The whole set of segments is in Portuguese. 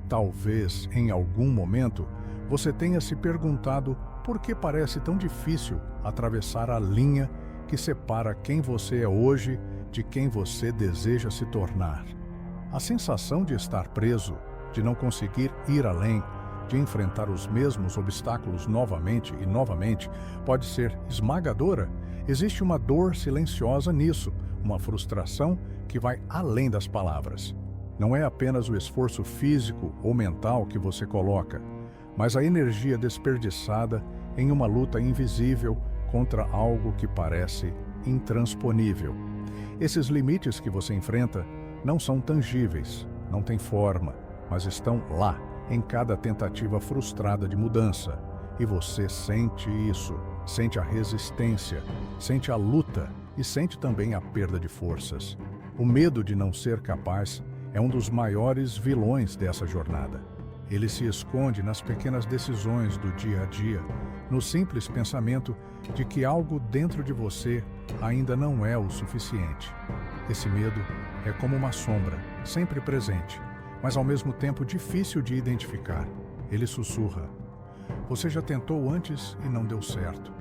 Talvez, em algum momento, você tenha se perguntado por que parece tão difícil atravessar a linha que separa quem você é hoje de quem você deseja se tornar. A sensação de estar preso, de não conseguir ir além, de enfrentar os mesmos obstáculos novamente e novamente, pode ser esmagadora. Existe uma dor silenciosa nisso, uma frustração que vai além das palavras. Não é apenas o esforço físico ou mental que você coloca, mas a energia desperdiçada em uma luta invisível contra algo que parece intransponível. Esses limites que você enfrenta não são tangíveis, não têm forma, mas estão lá, em cada tentativa frustrada de mudança. E você sente isso, sente a resistência, sente a luta e sente também a perda de forças. O medo de não ser capaz é um dos maiores vilões dessa jornada. Ele se esconde nas pequenas decisões do dia a dia, no simples pensamento de que algo dentro de você ainda não é o suficiente. Esse medo é como uma sombra, sempre presente, mas ao mesmo tempo difícil de identificar. Ele sussurra: você já tentou antes e não deu certo.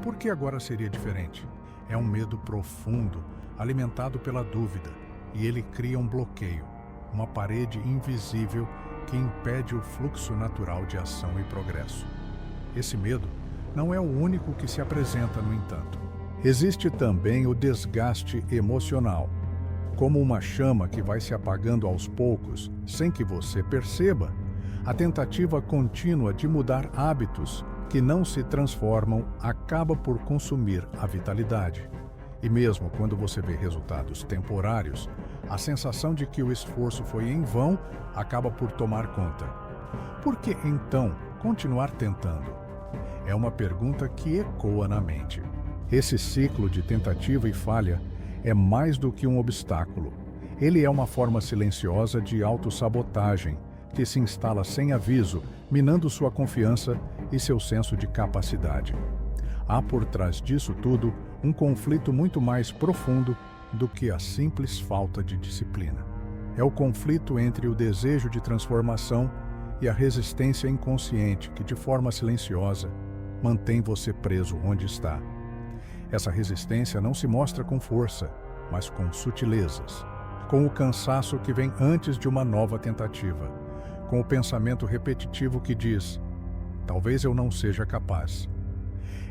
Por que agora seria diferente? É um medo profundo, alimentado pela dúvida, e ele cria um bloqueio, uma parede invisível que impede o fluxo natural de ação e progresso. Esse medo não é o único que se apresenta, no entanto. Existe também o desgaste emocional, como uma chama que vai se apagando aos poucos, sem que você perceba. A tentativa contínua de mudar hábitos que não se transformam acaba por consumir a vitalidade. E mesmo quando você vê resultados temporários, a sensação de que o esforço foi em vão acaba por tomar conta. Por que, então, continuar tentando? É uma pergunta que ecoa na mente. Esse ciclo de tentativa e falha é mais do que um obstáculo. Ele é uma forma silenciosa de autossabotagem que se instala sem aviso, minando sua confiança e seu senso de capacidade. Há por trás disso tudo um conflito muito mais profundo do que a simples falta de disciplina. É o conflito entre o desejo de transformação e a resistência inconsciente que, de forma silenciosa, mantém você preso onde está. Essa resistência não se mostra com força, mas com sutilezas, com o cansaço que vem antes de uma nova tentativa, com o pensamento repetitivo que diz: talvez eu não seja capaz.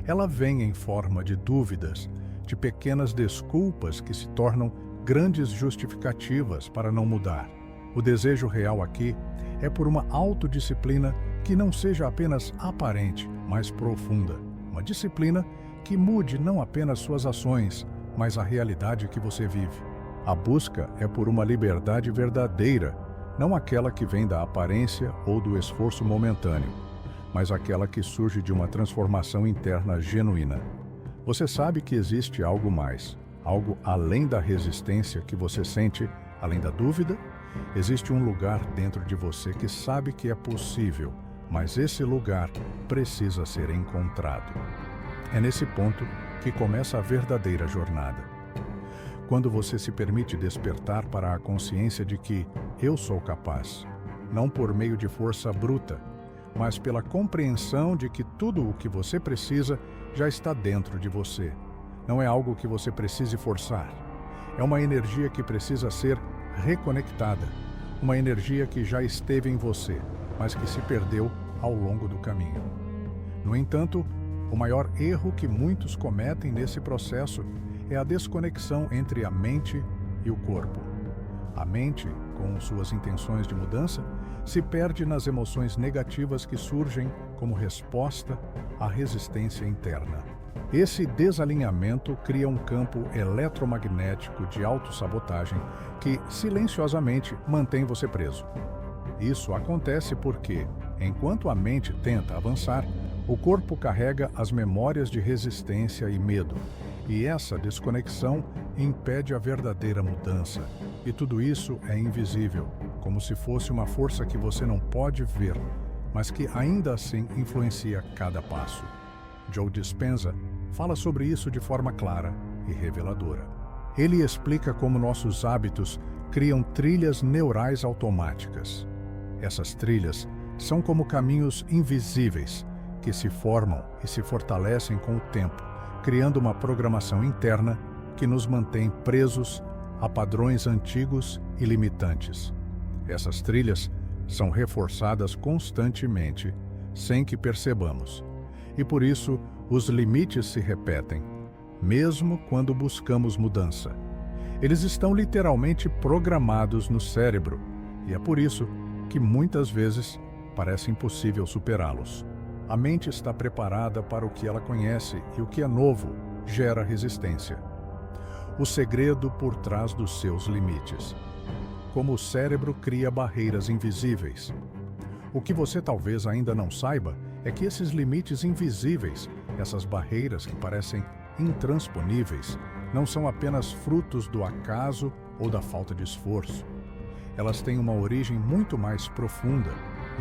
Ela vem em forma de dúvidas, de pequenas desculpas que se tornam grandes justificativas para não mudar. O desejo real aqui é por uma autodisciplina que não seja apenas aparente, mas profunda. Uma disciplina que mude não apenas suas ações, mas a realidade que você vive. A busca é por uma liberdade verdadeira, não aquela que vem da aparência ou do esforço momentâneo, mas aquela que surge de uma transformação interna genuína. Você sabe que existe algo mais, algo além da resistência que você sente, além da dúvida. Existe um lugar dentro de você que sabe que é possível, mas esse lugar precisa ser encontrado. É nesse ponto que começa a verdadeira jornada. Quando você se permite despertar para a consciência de que eu sou capaz, não por meio de força bruta, mas pela compreensão de que tudo o que você precisa já está dentro de você. Não é algo que você precise forçar. É uma energia que precisa ser reconectada, uma energia que já esteve em você, mas que se perdeu ao longo do caminho. No entanto, o maior erro que muitos cometem nesse processo é a desconexão entre a mente e o corpo. A mente, com suas intenções de mudança, se perde nas emoções negativas que surgem como resposta à resistência interna. Esse desalinhamento cria um campo eletromagnético de autossabotagem que, silenciosamente, mantém você preso. Isso acontece porque, enquanto a mente tenta avançar, o corpo carrega as memórias de resistência e medo, e essa desconexão impede a verdadeira mudança. E tudo isso é invisível, como se fosse uma força que você não pode ver, mas que ainda assim influencia cada passo. Joe Dispenza fala sobre isso de forma clara e reveladora. Ele explica como nossos hábitos criam trilhas neurais automáticas. Essas trilhas são como caminhos invisíveis que se formam e se fortalecem com o tempo, criando uma programação interna que nos mantém presos a padrões antigos e limitantes. Essas trilhas são reforçadas constantemente, sem que percebamos. E por isso, os limites se repetem, mesmo quando buscamos mudança. Eles estão literalmente programados no cérebro, e é por isso que muitas vezes parece impossível superá-los. A mente está preparada para o que ela conhece e o que é novo gera resistência. O segredo por trás dos seus limites. Como o cérebro cria barreiras invisíveis. O que você talvez ainda não saiba é que esses limites invisíveis, essas barreiras que parecem intransponíveis, não são apenas frutos do acaso ou da falta de esforço. Elas têm uma origem muito mais profunda,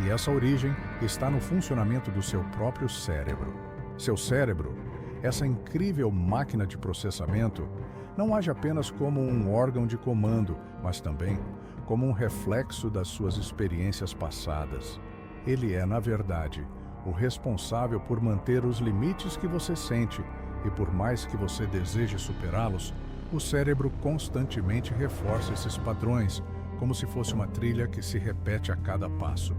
e essa origem está no funcionamento do seu próprio cérebro. Seu cérebro, essa incrível máquina de processamento, não age apenas como um órgão de comando, mas também como um reflexo das suas experiências passadas. Ele é, na verdade, o responsável por manter os limites que você sente, e por mais que você deseje superá-los, o cérebro constantemente reforça esses padrões, como se fosse uma trilha que se repete a cada passo.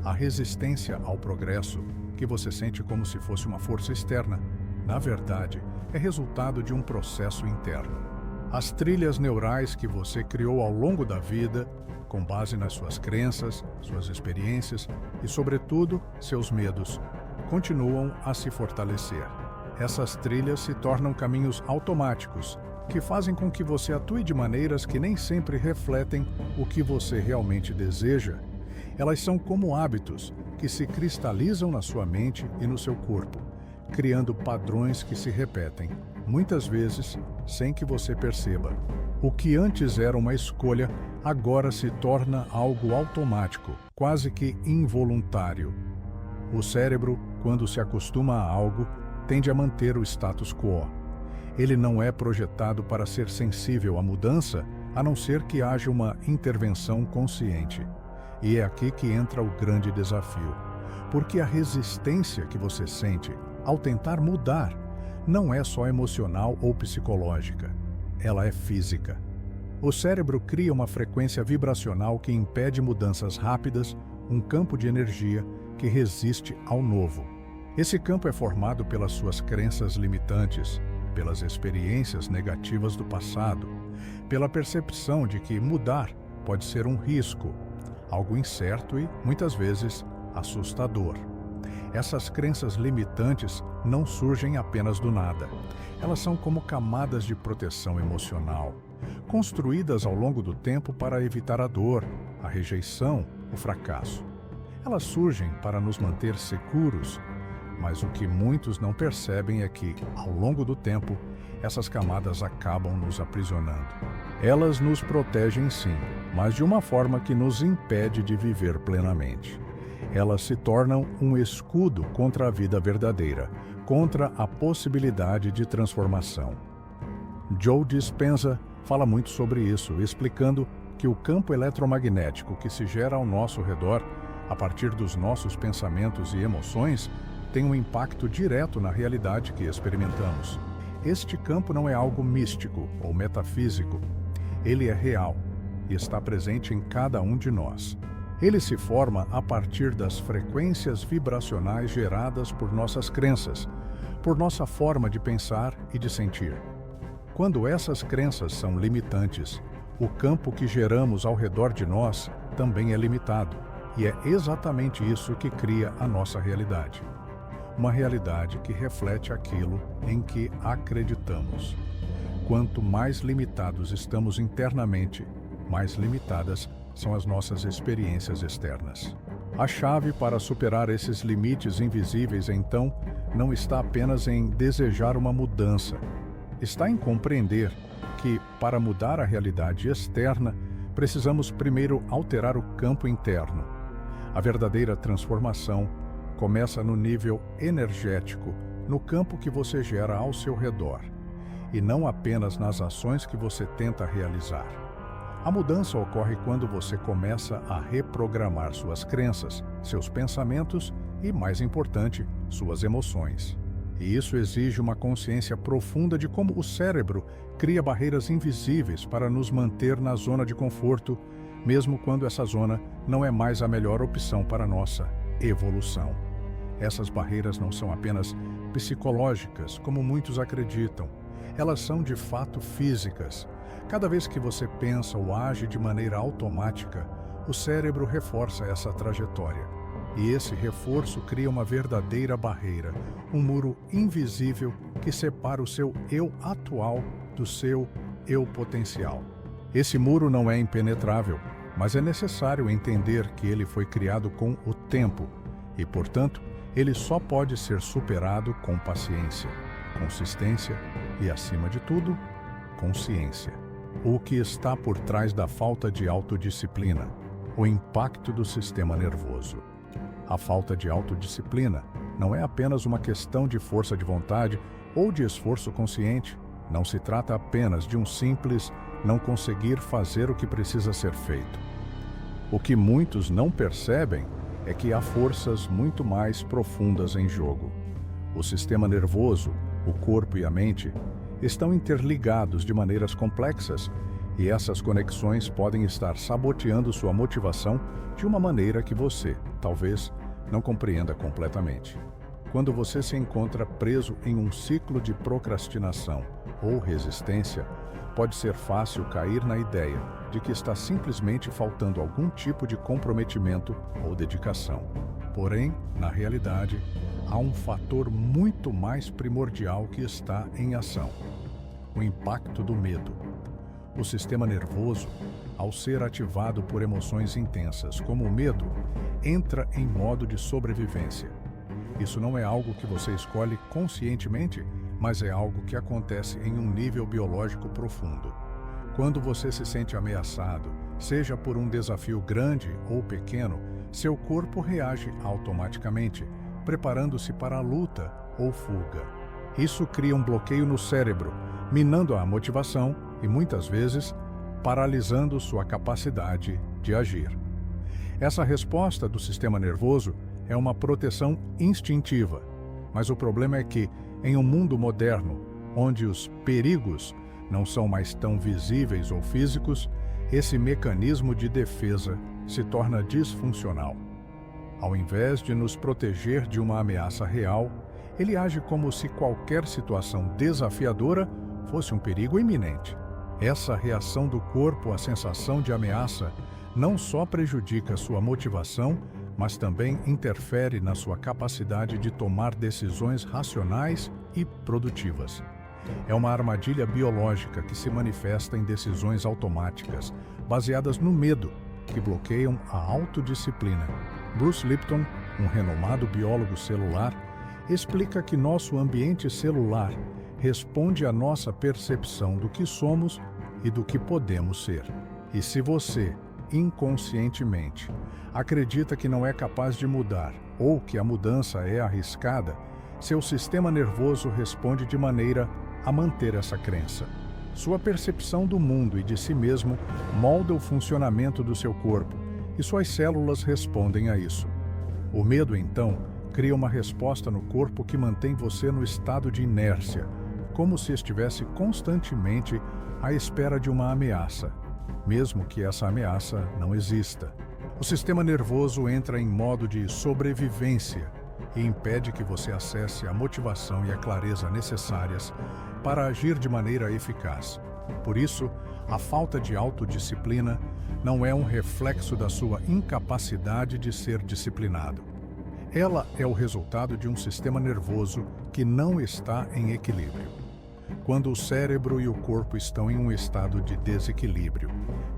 A resistência ao progresso, que você sente como se fosse uma força externa, na verdade, é resultado de um processo interno. As trilhas neurais que você criou ao longo da vida, com base nas suas crenças, suas experiências e, sobretudo, seus medos, continuam a se fortalecer. Essas trilhas se tornam caminhos automáticos, que fazem com que você atue de maneiras que nem sempre refletem o que você realmente deseja. Elas são como hábitos que se cristalizam na sua mente e no seu corpo, criando padrões que se repetem, muitas vezes sem que você perceba. O que antes era uma escolha, agora se torna algo automático, quase que involuntário. O cérebro, quando se acostuma a algo, tende a manter o status quo. Ele não é projetado para ser sensível à mudança, a não ser que haja uma intervenção consciente. E é aqui que entra o grande desafio, porque a resistência que você sente ao tentar mudar não é só emocional ou psicológica, ela é física. O cérebro cria uma frequência vibracional que impede mudanças rápidas, um campo de energia que resiste ao novo. Esse campo é formado pelas suas crenças limitantes, pelas experiências negativas do passado, pela percepção de que mudar pode ser um risco, algo incerto e, muitas vezes, assustador. Essas crenças limitantes não surgem apenas do nada. Elas são como camadas de proteção emocional, construídas ao longo do tempo para evitar a dor, a rejeição, o fracasso. Elas surgem para nos manter seguros, mas o que muitos não percebem é que, ao longo do tempo, essas camadas acabam nos aprisionando. Elas nos protegem sim, mas de uma forma que nos impede de viver plenamente. Elas se tornam um escudo contra a vida verdadeira, contra a possibilidade de transformação. Joe Dispenza fala muito sobre isso, explicando que o campo eletromagnético que se gera ao nosso redor, a partir dos nossos pensamentos e emoções, tem um impacto direto na realidade que experimentamos. Este campo não é algo místico ou metafísico. Ele é real e está presente em cada um de nós. Ele se forma a partir das frequências vibracionais geradas por nossas crenças, por nossa forma de pensar e de sentir. Quando essas crenças são limitantes, o campo que geramos ao redor de nós também é limitado, e é exatamente isso que cria a nossa realidade. Uma realidade que reflete aquilo em que acreditamos. Quanto mais limitados estamos internamente, mais limitadas são as nossas experiências externas. A chave para superar esses limites invisíveis, então, não está apenas em desejar uma mudança. Está em compreender que, para mudar a realidade externa, precisamos primeiro alterar o campo interno. A verdadeira transformação começa no nível energético, no campo que você gera ao seu redor, e não apenas nas ações que você tenta realizar. A mudança ocorre quando você começa a reprogramar suas crenças, seus pensamentos e, mais importante, suas emoções. E isso exige uma consciência profunda de como o cérebro cria barreiras invisíveis para nos manter na zona de conforto, mesmo quando essa zona não é mais a melhor opção para a nossa evolução. Essas barreiras não são apenas psicológicas, como muitos acreditam. Elas são de fato físicas. Cada vez que você pensa ou age de maneira automática, o cérebro reforça essa trajetória. E esse reforço cria uma verdadeira barreira, um muro invisível que separa o seu eu atual do seu eu potencial. Esse muro não é impenetrável, mas é necessário entender que ele foi criado com o tempo e, portanto, ele só pode ser superado com paciência, consistência e, acima de tudo, consciência. O que está por trás da falta de autodisciplina? O impacto do sistema nervoso. A falta de autodisciplina não é apenas uma questão de força de vontade ou de esforço consciente. Não se trata apenas de um simples não conseguir fazer o que precisa ser feito. O que muitos não percebem é que há forças muito mais profundas em jogo. O sistema nervoso, o corpo e a mente estão interligados de maneiras complexas e essas conexões podem estar saboteando sua motivação de uma maneira que você, talvez, não compreenda completamente. Quando você se encontra preso em um ciclo de procrastinação ou resistência, pode ser fácil cair na ideia de que está simplesmente faltando algum tipo de comprometimento ou dedicação. Porém, na realidade, há um fator muito mais primordial que está em ação: o impacto do medo. O sistema nervoso, ao ser ativado por emoções intensas como o medo, entra em modo de sobrevivência. Isso não é algo que você escolhe conscientemente, mas é algo que acontece em um nível biológico profundo. Quando você se sente ameaçado, seja por um desafio grande ou pequeno, seu corpo reage automaticamente, preparando-se para a luta ou fuga. Isso cria um bloqueio no cérebro, minando a motivação e, muitas vezes, paralisando sua capacidade de agir. Essa resposta do sistema nervoso é uma proteção instintiva, mas o problema é que, em um mundo moderno, onde os perigos não são mais tão visíveis ou físicos, esse mecanismo de defesa se torna disfuncional. Ao invés de nos proteger de uma ameaça real, ele age como se qualquer situação desafiadora fosse um perigo iminente. Essa reação do corpo à sensação de ameaça não só prejudica sua motivação, mas também interfere na sua capacidade de tomar decisões racionais e produtivas. É uma armadilha biológica que se manifesta em decisões automáticas, baseadas no medo, que bloqueiam a autodisciplina. Bruce Lipton, um renomado biólogo celular, explica que nosso ambiente celular responde à nossa percepção do que somos e do que podemos ser. E se você, inconscientemente, acredita que não é capaz de mudar ou que a mudança é arriscada, seu sistema nervoso responde de maneira a manter essa crença. Sua percepção do mundo e de si mesmo molda o funcionamento do seu corpo e suas células respondem a isso. O medo, então, cria uma resposta no corpo que mantém você no estado de inércia, como se estivesse constantemente à espera de uma ameaça, mesmo que essa ameaça não exista. O sistema nervoso entra em modo de sobrevivência e impede que você acesse a motivação e a clareza necessárias para agir de maneira eficaz. Por isso, a falta de autodisciplina não é um reflexo da sua incapacidade de ser disciplinado. Ela é o resultado de um sistema nervoso que não está em equilíbrio. Quando o cérebro e o corpo estão em um estado de desequilíbrio,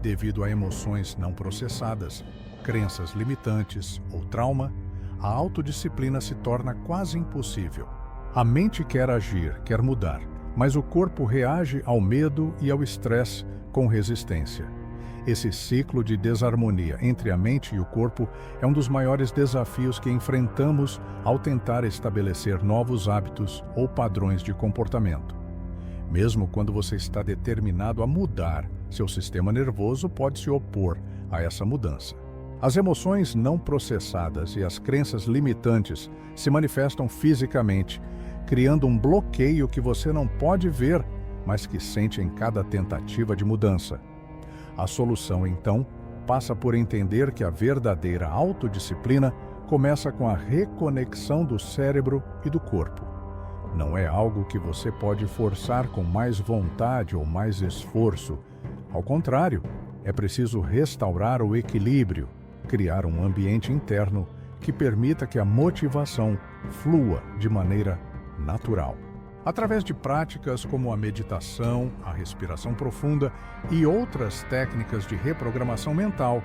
devido a emoções não processadas, crenças limitantes ou trauma, a autodisciplina se torna quase impossível. A mente quer agir, quer mudar, mas o corpo reage ao medo e ao estresse com resistência. Esse ciclo de desarmonia entre a mente e o corpo é um dos maiores desafios que enfrentamos ao tentar estabelecer novos hábitos ou padrões de comportamento. Mesmo quando você está determinado a mudar, Seu sistema nervoso pode se opor a essa mudança. As emoções não processadas e as crenças limitantes se manifestam fisicamente, criando um bloqueio que você não pode ver, mas que sente em cada tentativa de mudança. A solução, então, passa por entender que a verdadeira autodisciplina começa com a reconexão do cérebro e do corpo. Não é algo que você pode forçar com mais vontade ou mais esforço. Ao contrário, é preciso restaurar o equilíbrio, criar um ambiente interno que permita que a motivação flua de maneira natural. Através de práticas como a meditação, a respiração profunda e outras técnicas de reprogramação mental,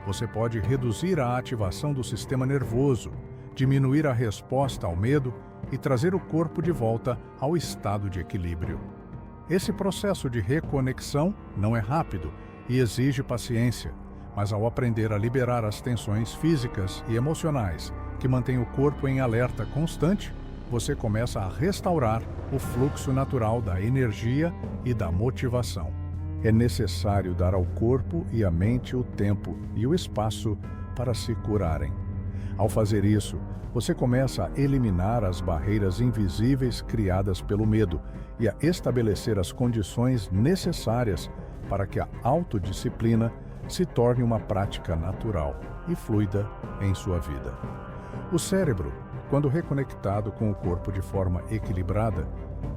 você pode reduzir a ativação do sistema nervoso, diminuir a resposta ao medo e trazer o corpo de volta ao estado de equilíbrio. Esse processo de reconexão não é rápido e exige paciência, mas ao aprender a liberar as tensões físicas e emocionais que mantêm o corpo em alerta constante, você começa a restaurar o fluxo natural da energia e da motivação. É necessário dar ao corpo e à mente o tempo e o espaço para se curarem. Ao fazer isso, você começa a eliminar as barreiras invisíveis criadas pelo medo e a estabelecer as condições necessárias para que a autodisciplina se torne uma prática natural e fluida em sua vida. O cérebro, quando reconectado com o corpo de forma equilibrada,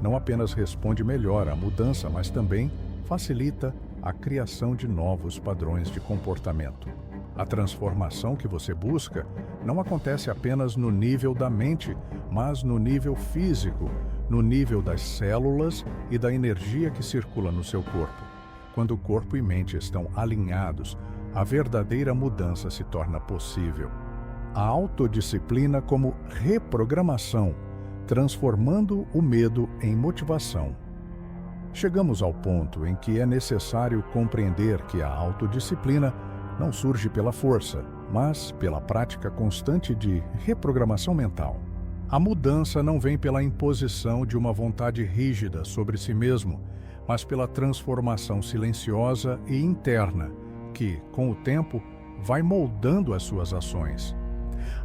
não apenas responde melhor à mudança, mas também facilita a criação de novos padrões de comportamento. A transformação que você busca não acontece apenas no nível da mente, mas no nível físico, no nível das células e da energia que circula no seu corpo. Quando o corpo e mente estão alinhados, a verdadeira mudança se torna possível. A autodisciplina como reprogramação, transformando o medo em motivação. Chegamos ao ponto em que é necessário compreender que a autodisciplina não surge pela força, mas pela prática constante de reprogramação mental. A mudança não vem pela imposição de uma vontade rígida sobre si mesmo, mas pela transformação silenciosa e interna, que, com o tempo, vai moldando as suas ações.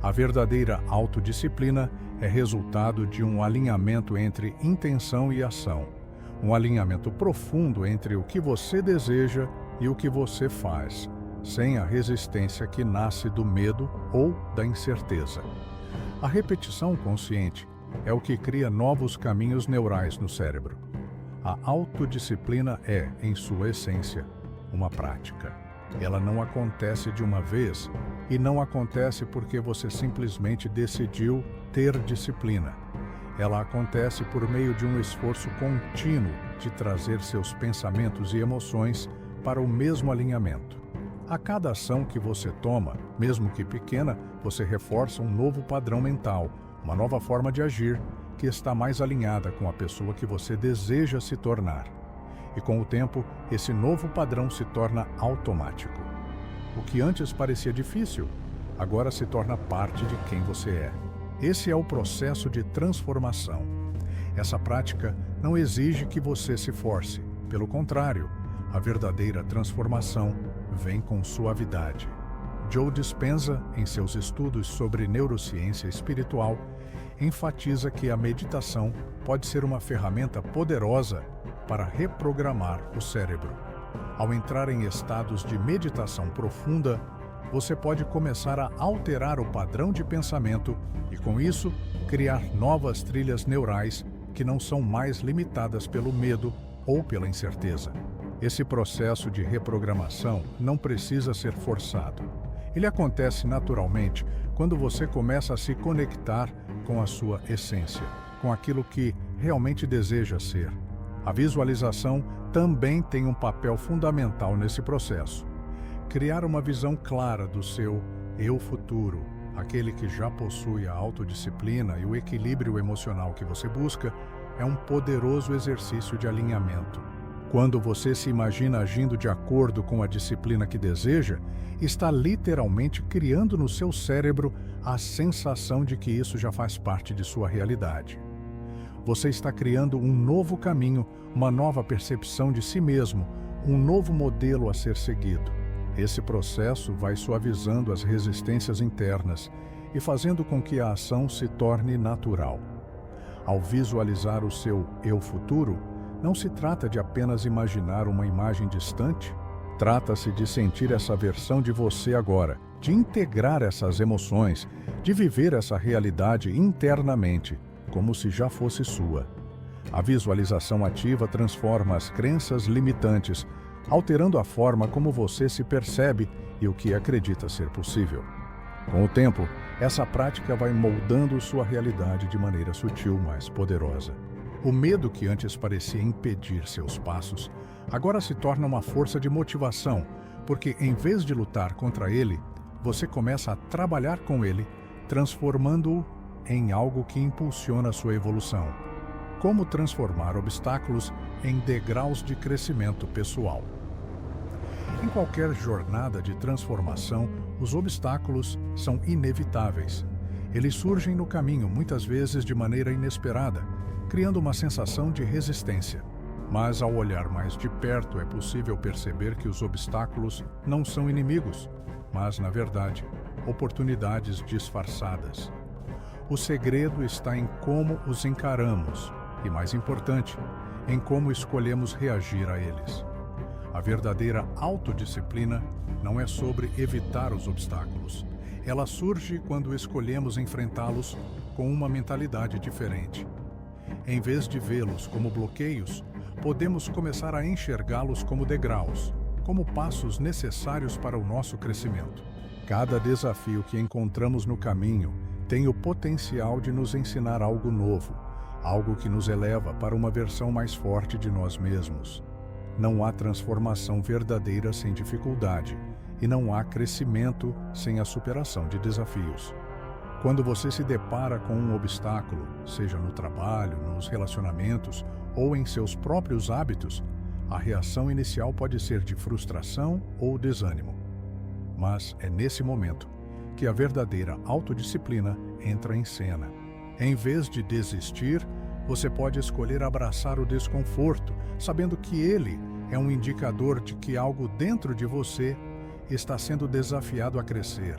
A verdadeira autodisciplina é resultado de um alinhamento entre intenção e ação, um alinhamento profundo entre o que você deseja e o que você faz, sem a resistência que nasce do medo ou da incerteza. A repetição consciente é o que cria novos caminhos neurais no cérebro. A autodisciplina é, em sua essência, uma prática. Ela não acontece de uma vez e não acontece porque você simplesmente decidiu ter disciplina. Ela acontece por meio de um esforço contínuo de trazer seus pensamentos e emoções para o mesmo alinhamento. A cada ação que você toma, mesmo que pequena, você reforça um novo padrão mental, uma nova forma de agir que está mais alinhada com a pessoa que você deseja se tornar. E com o tempo, esse novo padrão se torna automático. O que antes parecia difícil, agora se torna parte de quem você é. Esse é o processo de transformação. Essa prática não exige que você se force. Pelo contrário, a verdadeira transformação vem com suavidade. Joe Dispenza, em seus estudos sobre neurociência espiritual, enfatiza que a meditação pode ser uma ferramenta poderosa para reprogramar o cérebro. Ao entrar em estados de meditação profunda, você pode começar a alterar o padrão de pensamento e, com isso, criar novas trilhas neurais que não são mais limitadas pelo medo ou pela incerteza. Esse processo de reprogramação não precisa ser forçado. Ele acontece naturalmente quando você começa a se conectar com a sua essência, com aquilo que realmente deseja ser. A visualização também tem um papel fundamental nesse processo. Criar uma visão clara do seu eu futuro, aquele que já possui a autodisciplina e o equilíbrio emocional que você busca, é um poderoso exercício de alinhamento. Quando você se imagina agindo de acordo com a disciplina que deseja, está literalmente criando no seu cérebro a sensação de que isso já faz parte de sua realidade. Você está criando um novo caminho, uma nova percepção de si mesmo, um novo modelo a ser seguido. Esse processo vai suavizando as resistências internas e fazendo com que a ação se torne natural. Ao visualizar o seu eu futuro, não se trata de apenas imaginar uma imagem distante. Trata-se de sentir essa versão de você agora, de integrar essas emoções, de viver essa realidade internamente, como se já fosse sua. A visualização ativa transforma as crenças limitantes, alterando a forma como você se percebe e o que acredita ser possível. Com o tempo, essa prática vai moldando sua realidade de maneira sutil, mas poderosa. O medo que antes parecia impedir seus passos, agora se torna uma força de motivação, porque em vez de lutar contra ele, você começa a trabalhar com ele, transformando-o em algo que impulsiona sua evolução. Como transformar obstáculos em degraus de crescimento pessoal. Em qualquer jornada de transformação, os obstáculos são inevitáveis. Eles surgem no caminho, muitas vezes de maneira inesperada, criando uma sensação de resistência. Mas ao olhar mais de perto, é possível perceber que os obstáculos não são inimigos, mas, na verdade, oportunidades disfarçadas. O segredo está em como os encaramos e, mais importante, em como escolhemos reagir a eles. A verdadeira autodisciplina não é sobre evitar os obstáculos. Ela surge quando escolhemos enfrentá-los com uma mentalidade diferente. Em vez de vê-los como bloqueios, podemos começar a enxergá-los como degraus, como passos necessários para o nosso crescimento. Cada desafio que encontramos no caminho tem o potencial de nos ensinar algo novo, algo que nos eleva para uma versão mais forte de nós mesmos. Não há transformação verdadeira sem dificuldade, e não há crescimento sem a superação de desafios. Quando você se depara com um obstáculo, seja no trabalho, nos relacionamentos ou em seus próprios hábitos, a reação inicial pode ser de frustração ou desânimo. Mas é nesse momento que a verdadeira autodisciplina entra em cena. Em vez de desistir, você pode escolher abraçar o desconforto, sabendo que ele é um indicador de que algo dentro de você está sendo desafiado a crescer.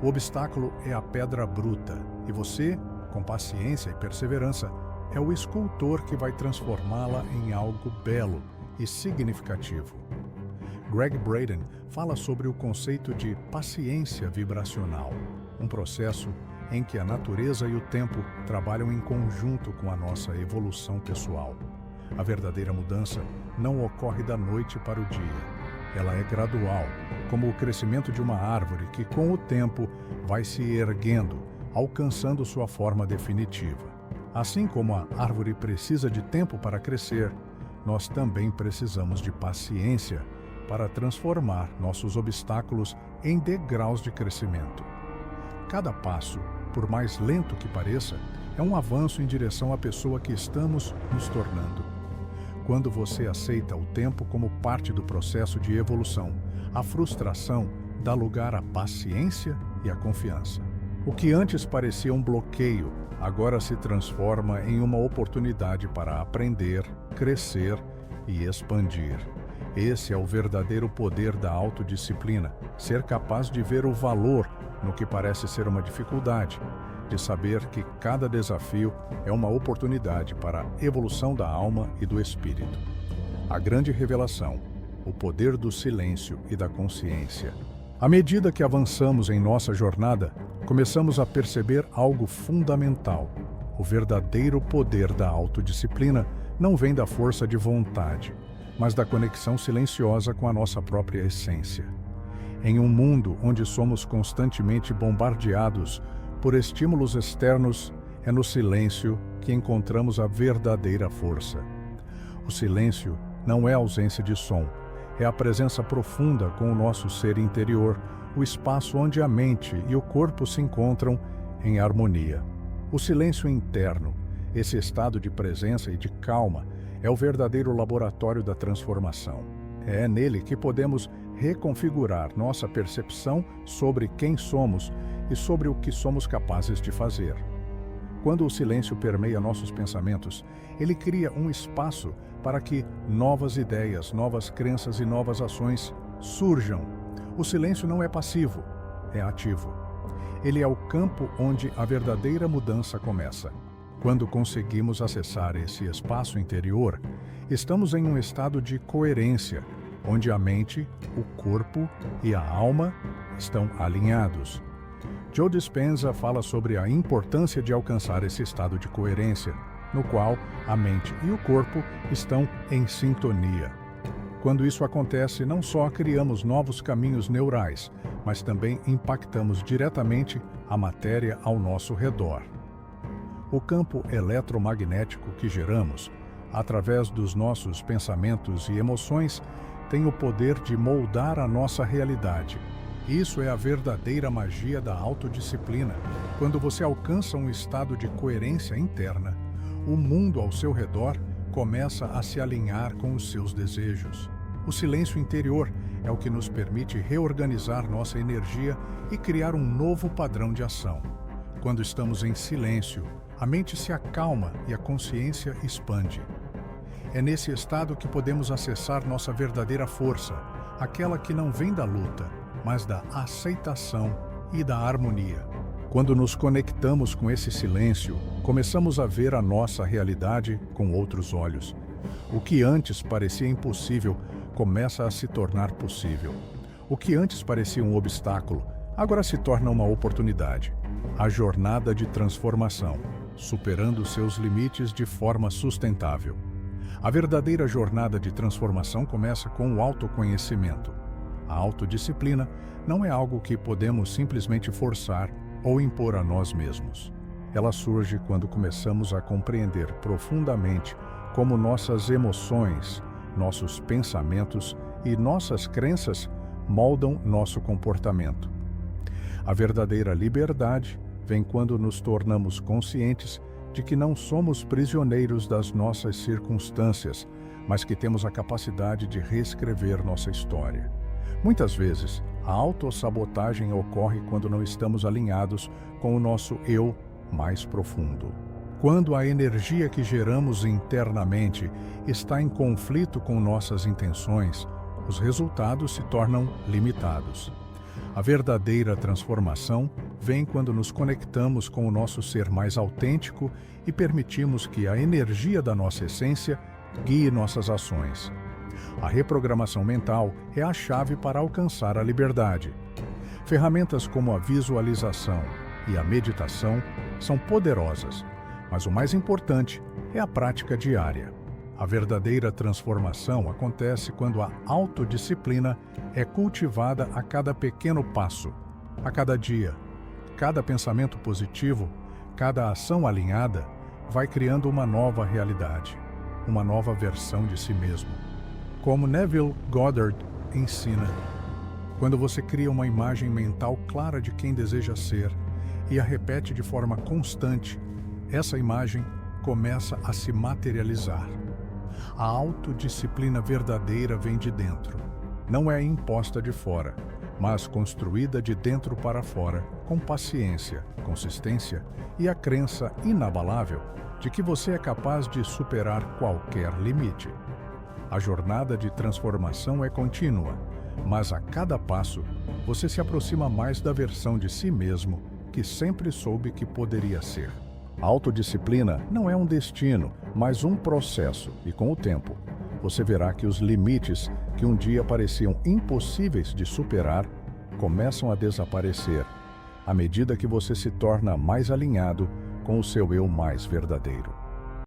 O obstáculo é a pedra bruta, e você, com paciência e perseverança, é o escultor que vai transformá-la em algo belo e significativo. Gregg Braden fala sobre o conceito de paciência vibracional, um processo em que a natureza e o tempo trabalham em conjunto com a nossa evolução pessoal. A verdadeira mudança não ocorre da noite para o dia. Ela é gradual, como o crescimento de uma árvore que, com o tempo, vai se erguendo, alcançando sua forma definitiva. Assim como a árvore precisa de tempo para crescer, nós também precisamos de paciência para transformar nossos obstáculos em degraus de crescimento. Cada passo, por mais lento que pareça, é um avanço em direção à pessoa que estamos nos tornando. Quando você aceita o tempo como parte do processo de evolução, a frustração dá lugar à paciência e à confiança. O que antes parecia um bloqueio, agora se transforma em uma oportunidade para aprender, crescer e expandir. Esse é o verdadeiro poder da autodisciplina, ser capaz de ver o valor no que parece ser uma dificuldade, de saber que cada desafio é uma oportunidade para a evolução da alma e do espírito. A grande revelação, o poder do silêncio e da consciência. À medida que avançamos em nossa jornada, começamos a perceber algo fundamental. O verdadeiro poder da autodisciplina não vem da força de vontade, mas da conexão silenciosa com a nossa própria essência. Em um mundo onde somos constantemente bombardeados por estímulos externos, é no silêncio que encontramos a verdadeira força. O silêncio não é ausência de som, é a presença profunda com o nosso ser interior, o espaço onde a mente e o corpo se encontram em harmonia. O silêncio interno, esse estado de presença e de calma, é o verdadeiro laboratório da transformação. É nele que podemos reconfigurar nossa percepção sobre quem somos e sobre o que somos capazes de fazer. Quando o silêncio permeia nossos pensamentos, ele cria um espaço para que novas ideias, novas crenças e novas ações surjam. O silêncio não é passivo, é ativo. Ele é o campo onde a verdadeira mudança começa. Quando conseguimos acessar esse espaço interior, estamos em um estado de coerência, onde a mente, o corpo e a alma estão alinhados. Joe Dispenza fala sobre a importância de alcançar esse estado de coerência, no qual a mente e o corpo estão em sintonia. Quando isso acontece, não só criamos novos caminhos neurais, mas também impactamos diretamente a matéria ao nosso redor. O campo eletromagnético que geramos, através dos nossos pensamentos e emoções, tem o poder de moldar a nossa realidade. Isso é a verdadeira magia da autodisciplina. Quando você alcança um estado de coerência interna, o mundo ao seu redor começa a se alinhar com os seus desejos. O silêncio interior é o que nos permite reorganizar nossa energia e criar um novo padrão de ação. Quando estamos em silêncio, a mente se acalma e a consciência expande. É nesse estado que podemos acessar nossa verdadeira força, aquela que não vem da luta, mas da aceitação e da harmonia. Quando nos conectamos com esse silêncio, começamos a ver a nossa realidade com outros olhos. O que antes parecia impossível começa a se tornar possível. O que antes parecia um obstáculo, agora se torna uma oportunidade. A jornada de transformação, superando seus limites de forma sustentável. A verdadeira jornada de transformação começa com o autoconhecimento. A autodisciplina não é algo que podemos simplesmente forçar ou impor a nós mesmos. Ela surge quando começamos a compreender profundamente como nossas emoções, nossos pensamentos e nossas crenças moldam nosso comportamento. A verdadeira liberdade vem quando nos tornamos conscientes de que não somos prisioneiros das nossas circunstâncias, mas que temos a capacidade de reescrever nossa história. Muitas vezes, a autossabotagem ocorre quando não estamos alinhados com o nosso eu mais profundo. Quando a energia que geramos internamente está em conflito com nossas intenções, os resultados se tornam limitados. A verdadeira transformação vem quando nos conectamos com o nosso ser mais autêntico e permitimos que a energia da nossa essência guie nossas ações. A reprogramação mental é a chave para alcançar a liberdade. Ferramentas como a visualização e a meditação são poderosas, mas o mais importante é a prática diária. A verdadeira transformação acontece quando a autodisciplina é cultivada a cada pequeno passo, a cada dia. Cada pensamento positivo, cada ação alinhada, vai criando uma nova realidade, uma nova versão de si mesmo. Como Neville Goddard ensina, quando você cria uma imagem mental clara de quem deseja ser e a repete de forma constante, essa imagem começa a se materializar. A autodisciplina verdadeira vem de dentro. Não é imposta de fora, mas construída de dentro para fora, com paciência, consistência e a crença inabalável de que você é capaz de superar qualquer limite. A jornada de transformação é contínua, mas a cada passo você se aproxima mais da versão de si mesmo que sempre soube que poderia ser. A autodisciplina não é um destino, mas um processo, e com o tempo, você verá que os limites que um dia pareciam impossíveis de superar começam a desaparecer, à medida que você se torna mais alinhado com o seu eu mais verdadeiro.